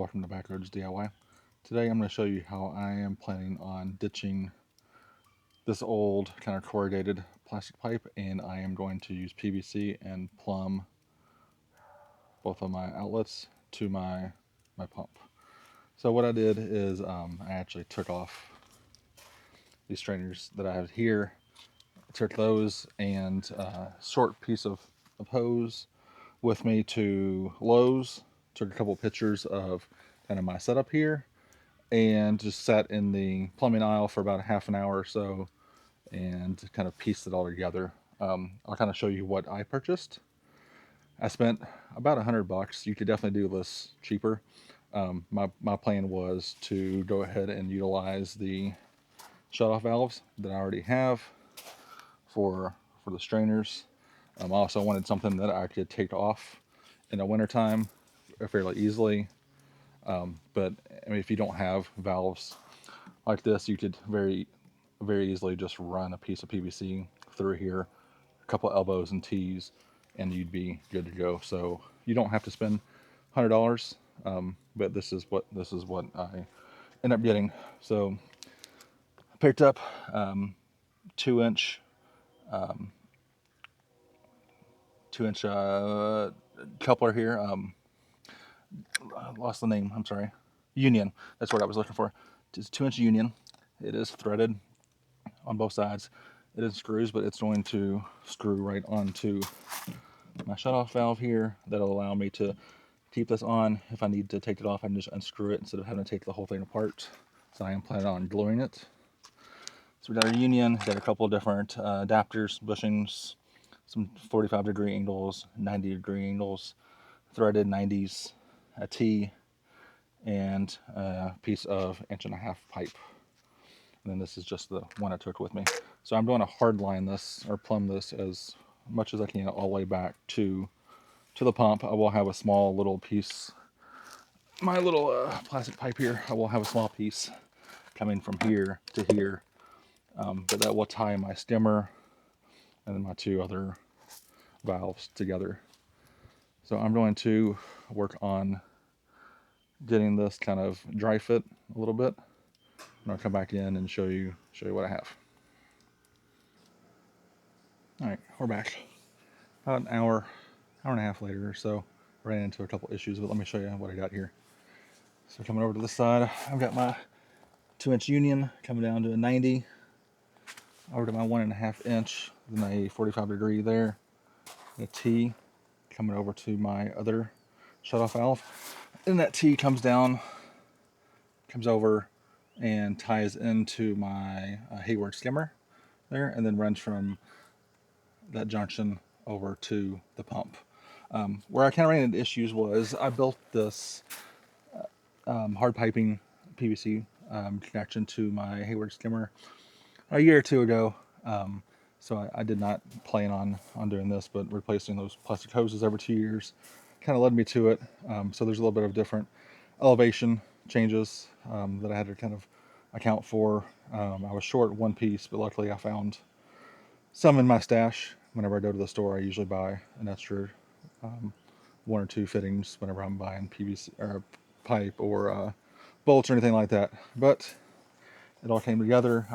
welcome to Backroads DIY. Today I'm going to show you how I am planning on ditching this old kind of corrugated plastic pipe, and I am going to use PVC and Plumb, both of my outlets, to my pump. So what I did is I actually took off these strainers that I have here, took those and a short piece of hose with me to Lowe's, took a couple pictures of kind of my setup here, and just sat in the plumbing aisle for about a half an hour or so and kind of pieced it all together. I'll kind of show you what I purchased. I spent about $100. You could definitely do this cheaper. My plan was to go ahead and utilize the shutoff valves that I already have for the strainers. I also wanted something that I could take off in the wintertime fairly easily. But I mean, if you don't have valves like this, you could very easily just run a piece of PVC through here, a couple elbows and T's, and you'd be good to go. So you don't have to spend $100, but this is what I end up getting. So I picked up 2-inch 2-inch coupler here. I lost the name. I'm sorry. Union. That's what I was looking for. It's 2-inch union. It is threaded on both sides. It is screws, but it's going to screw right onto my shutoff valve here. That'll allow me to keep this on. If I need to take it off, I can just unscrew it instead of having to take the whole thing apart. So I am planning on gluing it. So we got our union, got a couple of different adapters, bushings, some 45-degree angles, 90-degree angles, threaded 90s, a T, and a piece of 1.5-inch pipe. And then this is just the one I took with me. So I'm going to hard line this or plumb this as much as I can all the way back to the pump. I will have a small little piece, my little plastic pipe here, I will have a small piece coming from here to here, but that will tie my stemmer and then my two other valves together. So I'm going to work on getting this kind of dry fit a little bit, and I'll come back in and show you what I have. All right, we're back. About an hour and a half later or so, ran into a couple issues, but let me show you what I got here. So coming over to this side, I've got my 2-inch union coming down to a 90, over to my 1.5-inch, then a 45-degree there, a T coming over to my other shutoff valve, and that T comes down, comes over and ties into my Hayward skimmer there, and then runs from that junction over to the pump. Where I kind of ran into issues was I built this hard piping PVC connection to my Hayward skimmer a year or two ago. So I did not plan on doing this, but replacing those plastic hoses every 2 years kind of led me to it. So there's a little bit of different elevation changes that I had to kind of account for. I was short one piece, but luckily I found some in my stash. Whenever I go to the store, I usually buy an extra 1 or 2 fittings whenever I'm buying PVC or pipe or bolts or anything like that. But it all came together.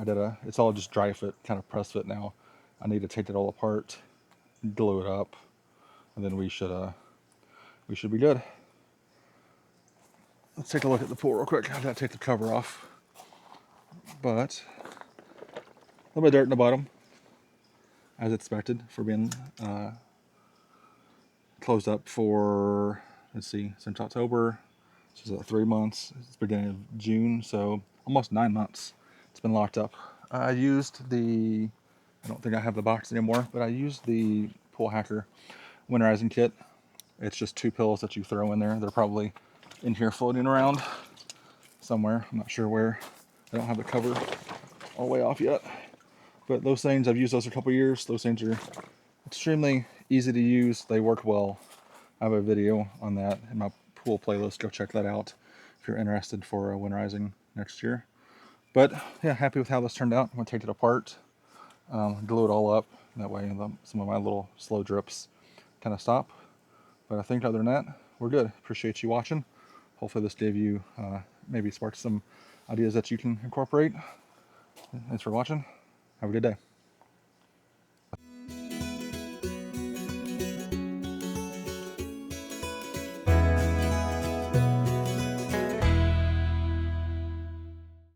It's all just dry fit, kind of press fit now. I need to take it all apart, glue it up, and then we should be good. Let's take a look at the pool real quick. I gotta take the cover off, but a little bit of dirt in the bottom, as expected, for being closed up for, let's see, since October. This is 3 months. It's beginning of June, so almost 9 months. It's been locked up. I don't think I have the box anymore, but I used the Poolhacker winterizing kit. It's just 2 pills that you throw in there. They're probably in here floating around somewhere. I'm not sure where. I don't have the cover all the way off yet. But those things, I've used those for a couple years. Those things are extremely easy to use. They work well. I have a video on that in my pool playlist. Go check that out if you're interested for winterizing next year. But yeah, happy with how this turned out. I'm gonna take it apart, glue it all up. That way some of my little slow drips kind of stop. But I think other than that, we're good. Appreciate you watching. hopefully this gave you maybe sparked some ideas that you can incorporate. Thanks for watching. Have a good day.